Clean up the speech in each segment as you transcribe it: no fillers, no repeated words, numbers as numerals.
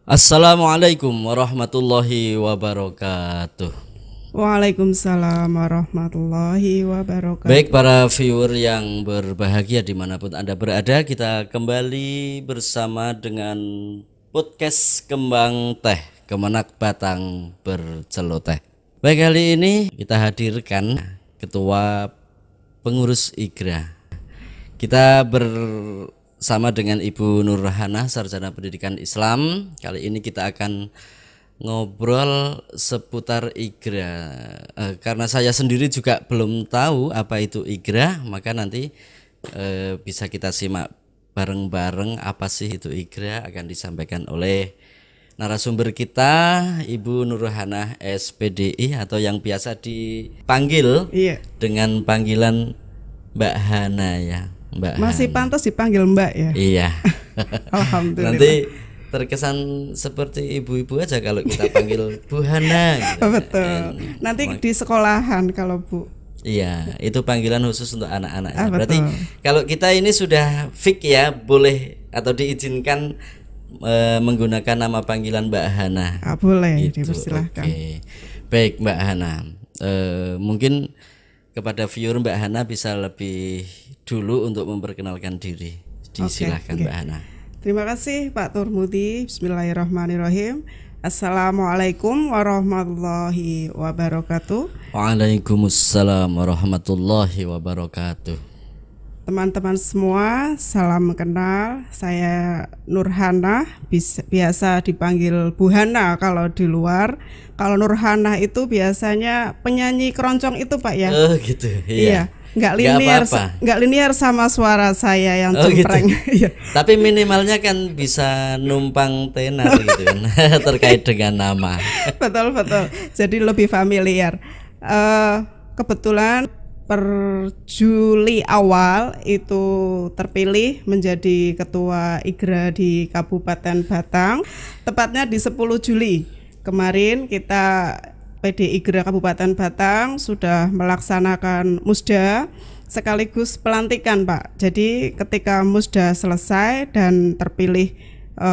Assalamualaikum warahmatullahi wabarakatuh. Waalaikumsalam warahmatullahi wabarakatuh. Baik para viewer yang berbahagia dimanapun Anda berada, kita kembali bersama dengan podcast Kembang Teh, Kemenak Batang Berceloteh. Baik, kali ini kita hadirkan Ketua Pengurus IGRA. Kita bersama dengan Ibu Nurhana, Sarjana Pendidikan Islam. Kali ini kita akan ngobrol seputar IGRA. Karena saya sendiri juga belum tahu apa itu IGRA, maka nanti bisa kita simak bareng-bareng apa sih itu IGRA, akan disampaikan oleh narasumber kita, Ibu Nurhana SPDI, atau yang biasa dipanggil dengan panggilan Mbak Hana ya. Mbak Masih Hana. pantas dipanggil Mbak ya? Iya. Alhamdulillah. Nanti terkesan seperti ibu-ibu aja kalau kita panggil Bu Hana gitu. Betul. Nanti di sekolahan kalau Bu. Iya, itu panggilan khusus untuk anak-anak. Berarti Betul. kalau kita ini sudah fix ya, boleh atau diizinkan menggunakan nama panggilan Mbak Hana. Boleh, Gitu. dipersilahkan. Oke. Baik Mbak Hana, mungkin kepada viewer Mbak Hana bisa lebih dulu untuk memperkenalkan diri. Disilahkan Mbak Hana. Terima kasih Pak Turmudi. Bismillahirrahmanirrahim. Assalamualaikum warahmatullahi wabarakatuh. Waalaikumsalam warahmatullahi wabarakatuh. Teman-teman semua, salam kenal. Saya Nurhana, biasa dipanggil Bu Hana kalau di luar. Kalau Nurhana itu biasanya penyanyi keroncong itu Pak ya. Oh gitu. Iya. Nggak linear sama suara saya yang cempreng. Gitu. Tapi minimalnya kan bisa numpang tenar gitu kan. Terkait dengan nama. Betul. Jadi lebih familiar. Kebetulan per Juli awal itu terpilih menjadi ketua IGRA di Kabupaten Batang, tepatnya di 10 Juli kemarin kita PD IGRA Kabupaten Batang sudah melaksanakan musda sekaligus pelantikan Pak. Jadi ketika musda selesai dan terpilih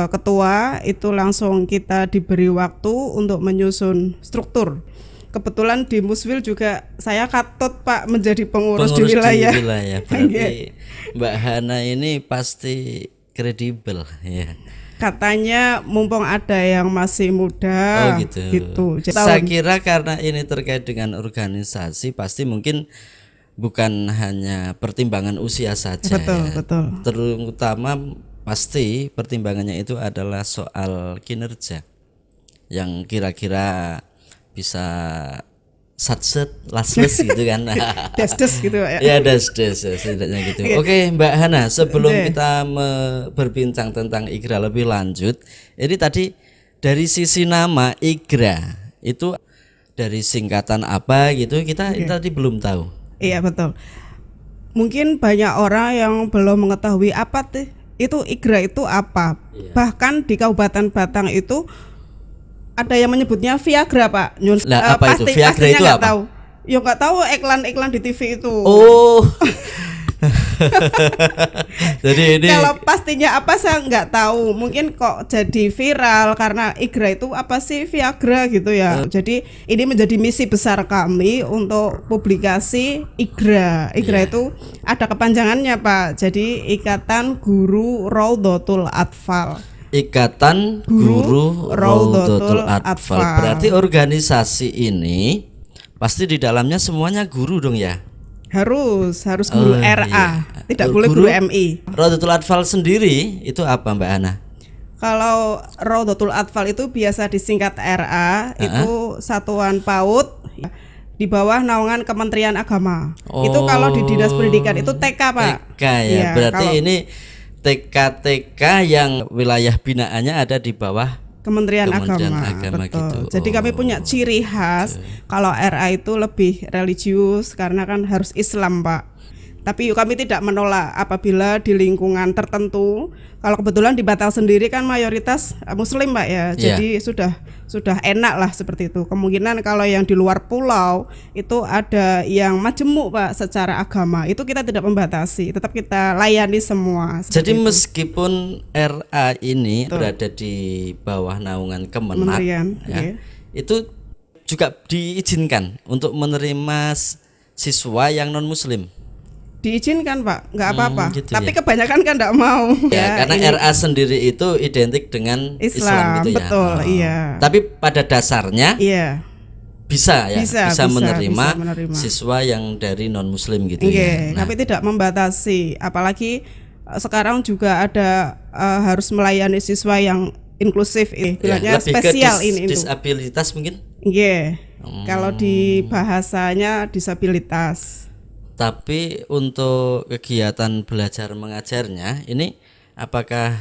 ketua, itu langsung kita diberi waktu untuk menyusun struktur. Kebetulan di Muswil juga saya katut Pak menjadi pengurus di wilayah. Berarti Mbak Hana ini pasti kredibel ya. Katanya mumpung ada yang masih muda. Gitu. Saya kira karena ini terkait dengan organisasi, pasti mungkin bukan hanya pertimbangan usia saja. Betul. Terutama pasti pertimbangannya itu adalah soal kinerja yang kira-kira bisa satset lasles gitu kan. Des gitu ya. Ya des setidaknya gitu. Oke, Mbak Hana, sebelum kita berbincang tentang IGRA lebih lanjut, ini tadi dari sisi nama IGRA itu dari singkatan apa gitu, kita tadi belum tahu. Iya betul. Mungkin banyak orang yang belum mengetahui apa itu IGRA itu apa. Bahkan di Kabupaten Batang itu ada yang menyebutnya Viagra Pak. Lah apa itu Viagra itu apa? Tahu. Ya nggak tahu iklan di TV itu. Oh. Jadi ini kalau pastinya apa saya nggak tahu. Mungkin kok jadi viral karena IGRA itu apa sih Viagra gitu ya. Jadi ini menjadi misi besar kami untuk publikasi IGRA. IGRA itu ada kepanjangannya Pak. Jadi Ikatan Guru Raudhatul Atfal. Ikatan Guru Raudhatul Atfal. Berarti organisasi ini pasti di dalamnya semuanya guru dong ya? Harus guru RA, tidak boleh guru MI. Raudhatul Atfal sendiri itu apa Mbak Hana? Kalau Raudhatul Atfal itu biasa disingkat RA, itu Satuan PAUD di bawah naungan Kementerian Agama. Itu kalau di Dinas Pendidikan itu TK Pak. TK ya. Berarti ini TK yang wilayah binaannya ada di bawah Kementerian Agama gitu. Jadi kami punya ciri khas. Kalau RA itu lebih religius karena kan harus Islam Pak. Tapi kami tidak menolak apabila di lingkungan tertentu, kalau kebetulan di Batam sendiri kan mayoritas Muslim Pak ya, jadi sudah enak lah seperti itu. Kemungkinan kalau yang di luar pulau itu ada yang majemuk Pak secara agama, itu kita tidak membatasi, tetap kita layani semua. Jadi meskipun RA ini berada di bawah naungan Kemenak, itu juga diizinkan untuk menerima siswa yang non Muslim. Diizinkan Pak, nggak apa-apa. Gitu tapi kebanyakan kan nggak mau. Karena RA sendiri itu identik dengan Islam gitu betul, ya. Iya. Tapi pada dasarnya bisa menerima siswa yang dari non Muslim gitu ya. Tapi tidak membatasi. Apalagi sekarang juga ada harus melayani siswa yang inklusif bilangnya spesial ini disabilitas mungkin. Kalau di bahasanya disabilitas. Tapi untuk kegiatan belajar mengajarnya ini apakah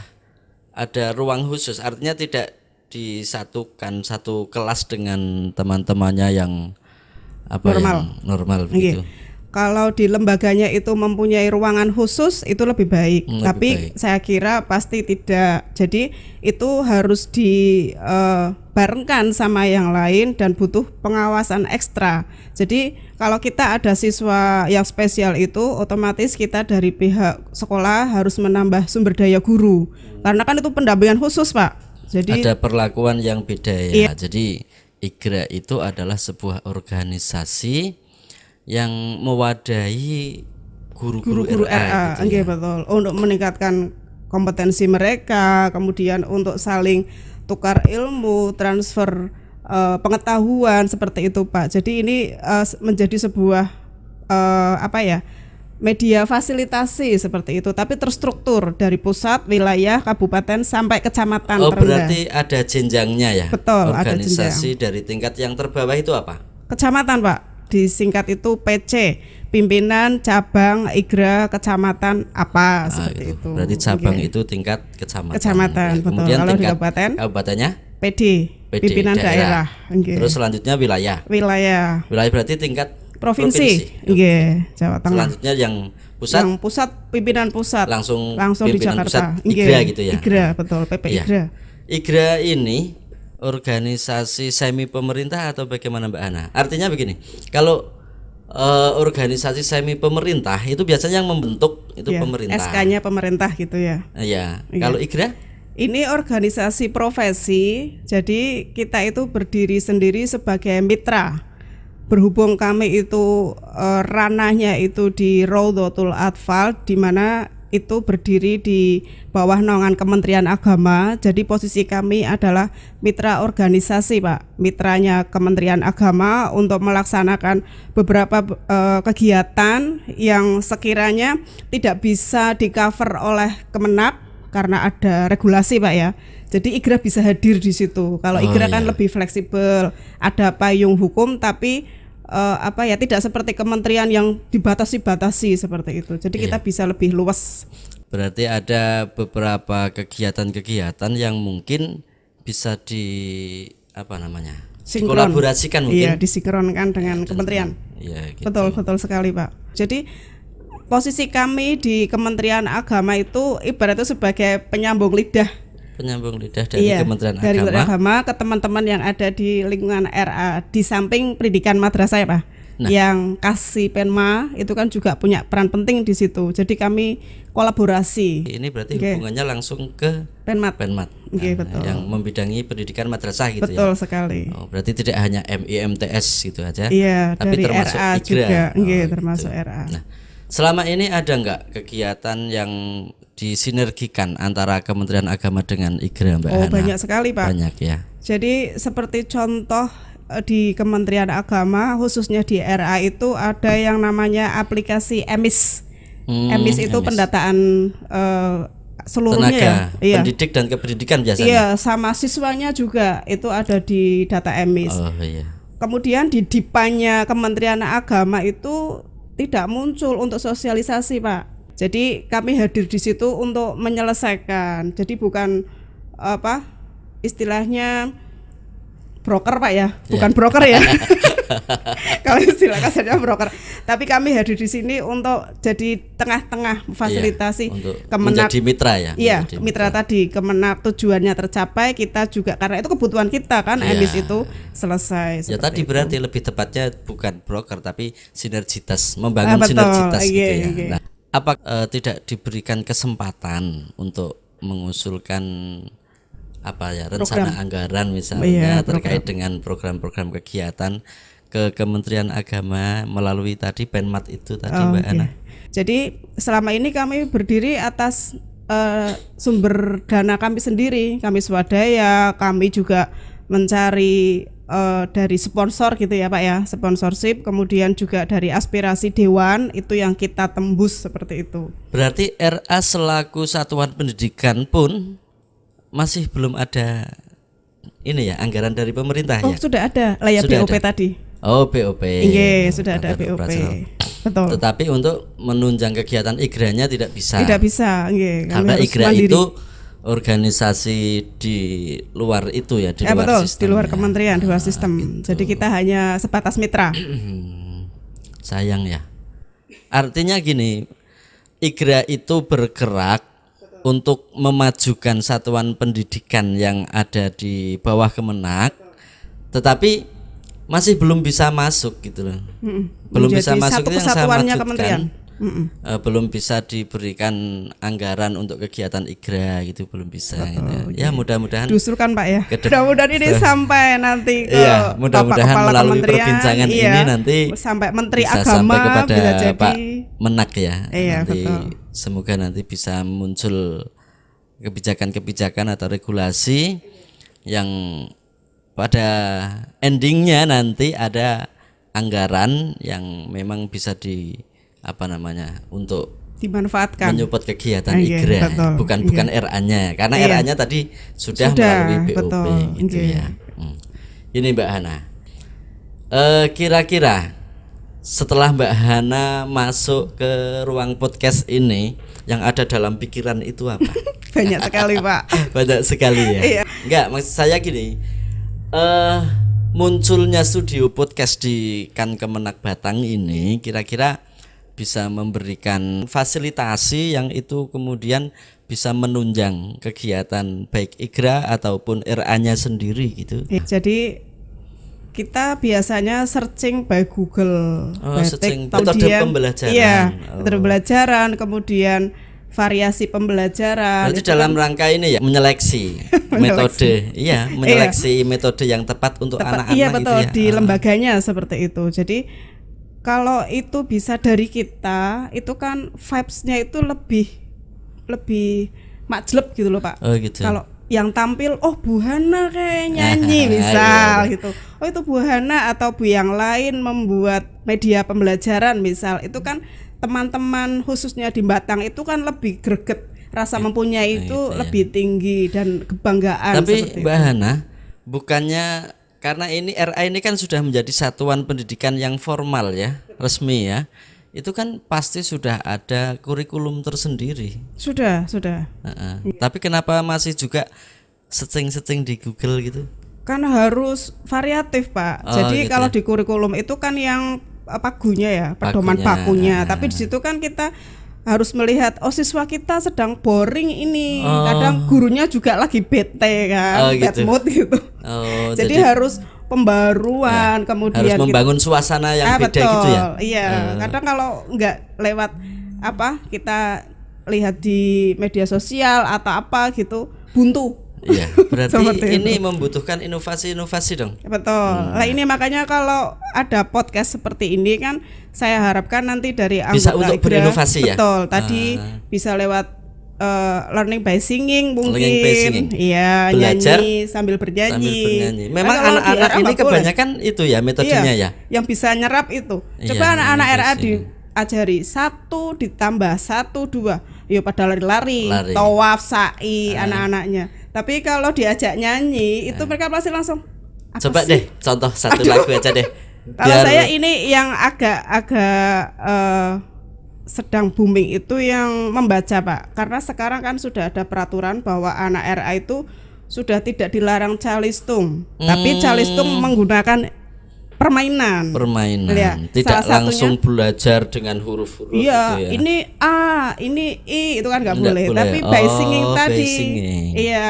ada ruang khusus? Artinya tidak disatukan satu kelas dengan teman-temannya yang normal begitu. Kalau di lembaganya itu mempunyai ruangan khusus itu lebih baik. Tapi saya kira pasti tidak. Jadi itu harus dibarengkan sama yang lain dan butuh pengawasan ekstra. Jadi kalau kita ada siswa yang spesial itu otomatis kita dari pihak sekolah harus menambah sumber daya guru. Karena kan itu pendampingan khusus Pak. Jadi ada perlakuan yang beda ya. Jadi IGRA itu adalah sebuah organisasi yang mewadahi guru-guru RA gitu ya. Betul. Untuk meningkatkan kompetensi mereka, kemudian untuk saling tukar ilmu, transfer pengetahuan seperti itu Pak. Jadi ini menjadi sebuah media fasilitasi seperti itu, tapi terstruktur dari pusat, wilayah, kabupaten sampai kecamatan terendah. Berarti ada jenjangnya ya. Betul, organisasi ada dari tingkat yang terbawah itu apa? Kecamatan Pak. Disingkat itu PC, pimpinan cabang IGRA kecamatan apa seperti itu. Berarti cabang itu tingkat kecamatan. Betul. Kemudian kalau tingkat di kabupatennya PD pimpinan daerah. Terus selanjutnya wilayah berarti tingkat provinsi. Jawa Tengah. Selanjutnya yang pusat pimpinan pusat langsung di Jakarta. IGRA gitu ya. IGRA betul, PP IGRA. IGRA ini organisasi semi pemerintah atau bagaimana Mbak Ana? Artinya begini, kalau organisasi semi pemerintah itu biasanya yang membentuk itu pemerintah. SK-nya pemerintah gitu ya. Iya. Kalau IGRA? Ini organisasi profesi, jadi kita itu berdiri sendiri sebagai mitra. Berhubung kami itu ranahnya itu di Raudhatul Atfal, di mana itu berdiri di bawah naungan Kementerian Agama. Jadi posisi kami adalah mitra organisasi Pak, mitranya Kementerian Agama untuk melaksanakan beberapa kegiatan yang sekiranya tidak bisa di cover oleh Kemenak karena ada regulasi Pak ya. Jadi IGRA bisa hadir di situ. Kalau IGRA kan lebih fleksibel, ada payung hukum tapi tidak seperti kementerian yang dibatasi seperti itu. Jadi kita bisa lebih luas. Berarti ada beberapa kegiatan-kegiatan yang mungkin bisa dikolaborasikan mungkin. Iya, disinkronkan dengan kementerian. Iya, gitu. Betul sekali Pak. Jadi posisi kami di Kementerian Agama itu ibaratnya sebagai penyambung lidah dari Kementerian Agama ke teman-teman yang ada di lingkungan RA di samping pendidikan madrasah ya Pak. Yang kasih Penma itu kan juga punya peran penting di situ. Jadi kami kolaborasi. Ini berarti hubungannya langsung ke Penmat. Betul. Yang membidangi pendidikan madrasah gitu. Betul sekali. Berarti tidak hanya MIMTS gitu aja. Iya, tapi dari termasuk RA IGRA. juga. Termasuk RA. Nah, selama ini ada enggak kegiatan yang disinergikan antara Kementerian Agama dengan IGRA Mbak Ana? Banyak sekali Pak. Banyak ya. Jadi seperti contoh di Kementerian Agama khususnya di RA itu ada yang namanya aplikasi EMIS. EMIS itu pendataan seluruhnya tenaga pendidik dan kependidikan biasanya. Iya, sama siswanya juga itu ada di data EMIS. Kemudian di Dipanya Kementerian Agama itu tidak muncul untuk sosialisasi Pak. Jadi kami hadir di situ untuk menyelesaikan. Jadi bukan istilahnya broker Pak ya, bukan broker ya. Kalau istilah kasarnya broker. Tapi kami hadir di sini untuk jadi tengah-tengah fasilitasi untuk Kemenak. menjadi mitra ya. Iya, menjadi mitra tadi Kemenak tujuannya tercapai, kita juga karena itu kebutuhan kita kan, emis itu selesai. Ya tadi itu. berarti lebih tepatnya bukan broker tapi sinergitas, membangun betul. sinergitas gitu ya. Iya. Nah, apa tidak diberikan kesempatan untuk mengusulkan apa ya rencana anggaran misalnya terkait dengan program-program kegiatan ke Kementerian Agama melalui tadi Penmat itu tadi Mbak Ana? Jadi selama ini kami berdiri atas sumber dana kami sendiri, kami swadaya, kami juga mencari dari sponsor gitu ya Pak ya, sponsorship, kemudian juga dari aspirasi dewan itu yang kita tembus seperti itu. Berarti RA selaku satuan pendidikan pun masih belum ada ini ya anggaran dari pemerintah ya? Sudah ada lah ya, BOP ada. Tadi. Oh BOP. Iya sudah ada BOP. Betul. Tetapi untuk menunjang kegiatan IGRA-nya tidak bisa. Tidak bisa, karena IGRA itu organisasi di luar itu ya, di luar betul, sistem. Di luar kementerian, di luar sistem. Gitu. Jadi kita hanya sebatas mitra. Sayang ya. Artinya gini, IGRA itu bergerak untuk memajukan satuan pendidikan yang ada di bawah Kemenak, tetapi masih belum bisa masuk gitu loh. Belum bisa masuk itu yang saya maksudkan. Belum bisa diberikan anggaran untuk kegiatan IGRA gitu, belum bisa gitu. Ya mudah-mudahan diusulkan Pak ya. Mudah-mudahan ini sampai nanti ke mudah-mudahan melalui perbincangan ini nanti sampai Menteri bisa Agama sampai kepada bisa jadi Pak Menak ya. Nanti semoga nanti bisa muncul kebijakan-kebijakan atau regulasi yang pada endingnya nanti ada anggaran yang memang bisa untuk dimanfaatkan menyupport kegiatan IGRA, bukan RA-nya, karena RA-nya tadi sudah melalui BOP gitu ya. Ini Mbak Hana, kira-kira setelah Mbak Hana masuk ke ruang podcast ini, yang ada dalam pikiran itu apa? Banyak sekali Pak. Banyak sekali ya. Enggak, maksud saya gini, munculnya studio podcast di Kemenak Batang ini kira-kira bisa memberikan fasilitasi yang itu kemudian bisa menunjang kegiatan baik IGRA ataupun RA-nya sendiri gitu. Jadi kita biasanya searching by Google, metode pembelajaran. Iya, metode pembelajaran, kemudian variasi pembelajaran. Berarti dalam rangka ini ya menyeleksi metode, menyeleksi metode yang tepat untuk anak-anak. Iya betul, di lembaganya seperti itu. Jadi kalau itu bisa dari kita, itu kan vibes-nya itu lebih majleb gitu loh Pak. Oh gitu. Kalau yang tampil, Bu Hana kayak nyanyi misal gitu. Oh itu Bu Hana atau Bu yang lain membuat media pembelajaran misal. Itu kan teman-teman khususnya di Batang itu kan lebih greget, rasa mempunyai itu lebih tinggi dan kebanggaan. Tapi Mbak Hana, bukannya karena ini RA ini kan sudah menjadi satuan pendidikan yang formal ya, resmi ya. Itu kan pasti sudah ada kurikulum tersendiri. Sudah. Tapi kenapa masih juga searching di Google gitu? Kan harus variatif Pak. Jadi gitu kalau di kurikulum itu kan yang pagunya ya, pedoman pakunya. Tapi di situ kan kita harus melihat siswa kita sedang boring ini. Kadang gurunya juga lagi bete kan, bad mood gitu. Jadi harus pembaruan, kemudian harus membangun suasana yang beda gitu ya. Iya, kadang kalau nggak lewat kita lihat di media sosial atau apa gitu buntu. Iya, berarti ini membutuhkan inovasi-inovasi dong. Betul. Nah ini makanya kalau ada podcast seperti ini kan saya harapkan nanti dari anggota bisa untuk berinovasi ya. Betul. Tadi bisa lewat learning by singing mungkin. Iya, nyanyi sambil bernyanyi. Memang anak-anak ini kebanyakan itu ya metodenya ya. Yang bisa nyerap itu. Coba anak-anak RA diajari 1 ditambah 1 2. Yo pada lari-lari, tawaf, sa'i anak-anaknya. Tapi kalau diajak nyanyi itu mereka pasti langsung coba deh contoh satu lagu aja deh. Kalau saya ini yang agak sedang booming itu yang membaca Pak. Karena sekarang kan sudah ada peraturan bahwa anak RA itu sudah tidak dilarang calistung. Tapi calistung menggunakan permainan. Ya, Tidak salah langsung satunya, belajar dengan huruf-huruf iya, gitu ya. ini A, ini I, itu kan nggak Nggak boleh. boleh. Tapi by singing Oh, by tadi, singing. iya.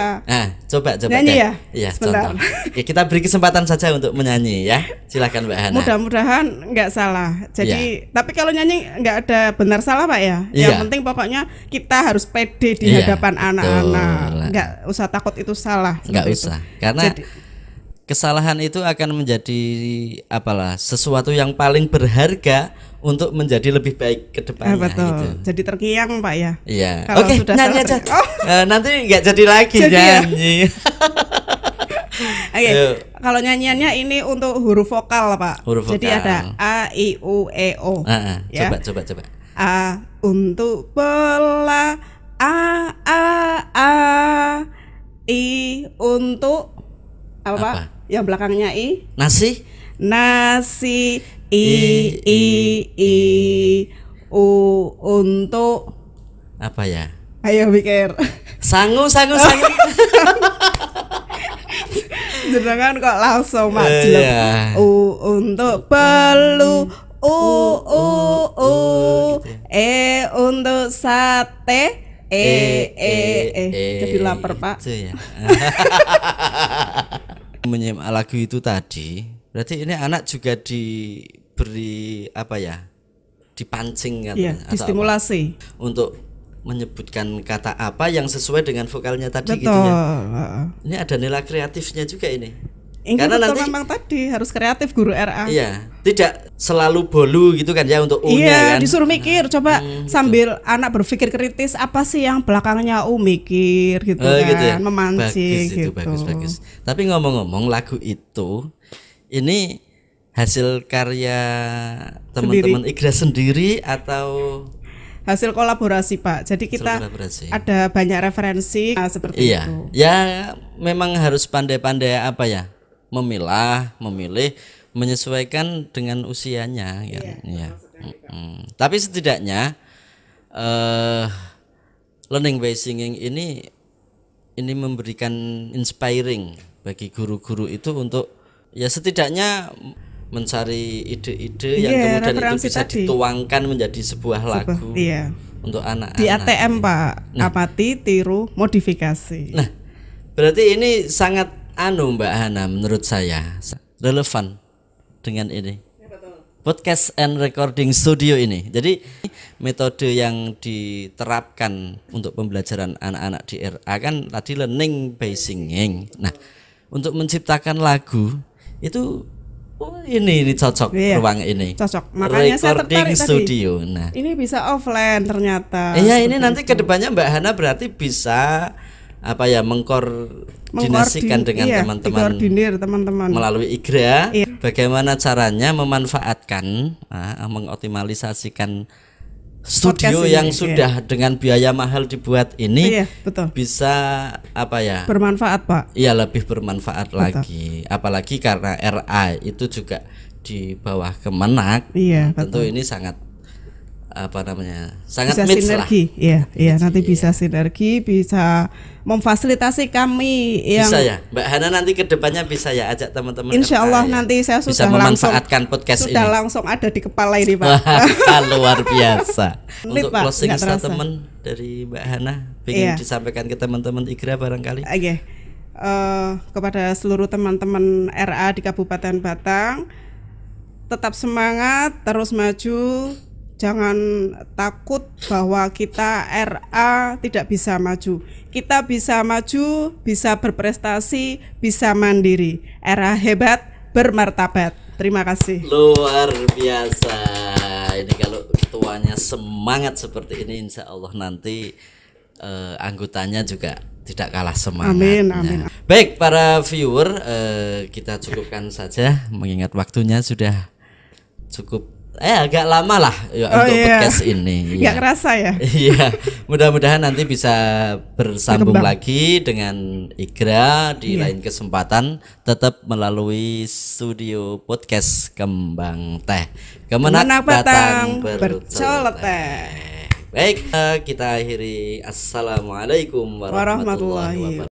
Coba Nyanyi Kak. ya? Iya, Sebentar. contoh. Ya, kita beri kesempatan saja untuk menyanyi ya. Silakan Mbak Hana. Mudah-mudahan nggak salah. Jadi, tapi kalau nyanyi nggak ada benar salah Pak ya. Yang Iya. penting pokoknya kita harus pede di Iya, hadapan betul. anak-anak. Nggak usah takut itu salah. Nggak seperti usah. itu. Karena Jadi, kesalahan itu akan menjadi sesuatu yang paling berharga untuk menjadi lebih baik ke depannya betul. gitu. Jadi terkiang Pak ya. Iya. Kalau Oke, sudah nyanyi salah- aja. Nanti nggak jadi lagi Jadi ya? nyanyi. Oke, Ayo. kalau nyanyiannya ini untuk huruf vokal Pak. Huruf Jadi vokal. ada A, I, U, E, O. Ya. Coba. A untuk bola, A. I untuk apa? Pak? Apa? Yang belakangnya I. Nasi. Nasi, I. U untuk Apa ya? ayo pikir. Sangu. Jenengan kok langsung maju. Iya. U untuk belu, U. Gitu ya. E untuk sate, Jadi lapar Pak. Itu ya. Menyimak lagu itu tadi, berarti ini anak juga diberi apa ya? Dipancing kan? Iya, atau distimulasi. apa? Untuk menyebutkan kata apa yang sesuai dengan vokalnya tadi Betul. gitu ya. Ini ada nilai kreatifnya juga ini. Ini Karena betul, nanti memang tadi harus kreatif guru RA. iya, tidak selalu bolu gitu kan ya untuk U-nya Iya, kan. disuruh mikir, coba sambil anak berpikir kritis apa sih yang belakangnya mikir gitu kan, Gitu ya. memancing Bagus itu, gitu. bagus. Tapi ngomong-ngomong lagu itu ini hasil karya teman-teman Igra sendiri atau Hasil kolaborasi Pak. Jadi kita kolaborasi? ada banyak referensi seperti Iya. itu. Ya memang harus pandai-pandai apa ya? Memilih, menyesuaikan dengan usianya kan. Iya. Tapi setidaknya learning by singing ini memberikan inspiring bagi guru-guru itu untuk ya setidaknya mencari ide-ide yang kemudian itu referensi bisa tadi. dituangkan menjadi sebuah lagu Iya. untuk anak-anak. Di ATM Pak, amati, tiru, modifikasi. Nah, berarti ini sangat Mbak Hana menurut saya relevan dengan ini. Podcast and recording studio ini. Jadi metode yang diterapkan untuk pembelajaran anak-anak di RA kan tadi learning by singing. Nah, untuk menciptakan lagu itu ini cocok ruang ini. Cocok. Makanya saya Recording tertarik studio. tadi. Nah, Ini bisa offline ternyata. iya ini Seperti nanti itu. kedepannya Mbak Hana berarti bisa apa ya mengkoordinasikan dengan teman-teman dikoordinir teman-teman melalui Igra. Iya. Bagaimana caranya memanfaatkan, mengoptimalisasikan studio Podcast yang ini, sudah dengan biaya mahal dibuat ini Iya, betul. bisa apa ya? Bermanfaat Pak. Iya lebih bermanfaat Betul. lagi. Apalagi karena RA itu juga di bawah Kemenak. Iya, Tentu betul. ini sangat sangat Bisa mix lah. sinergi. Iya, nanti Iya. bisa sinergi, bisa memfasilitasi kami yang Bisa ya, Mbak Hana nanti kedepannya bisa ya ajak teman-teman. Insya Allah RA ya. nanti saya bisa sudah memanfaatkan podcast sudah ini. langsung ada di kepala ini Pak. Wah, luar biasa. Sulit, Untuk Pak, closing nggak terasa. statement dari Mbak Hana, ingin Iya. disampaikan ke teman-teman Igra barangkali. Oke. Kepada seluruh teman-teman RA di Kabupaten Batang, tetap semangat, terus maju. Jangan takut bahwa kita RA tidak bisa maju. Kita bisa maju, bisa berprestasi, bisa mandiri. RA hebat, bermartabat. Terima kasih. Luar biasa. Ini kalau ketuanya semangat seperti ini, insya Allah nanti anggotanya juga tidak kalah semangatnya. Amin. Baik para viewer, kita cukupkan saja mengingat waktunya sudah cukup agak lama lah ya, untuk podcast ini. Nggak kerasa ya. Iya, mudah-mudahan nanti bisa bersambung Berkembang. lagi dengan Igra di lain kesempatan, tetap melalui studio podcast Kembang Teh Kemenak Batang Berceloteh. Baik, kita akhiri. Assalamualaikum warahmatullahi wabarakatuh.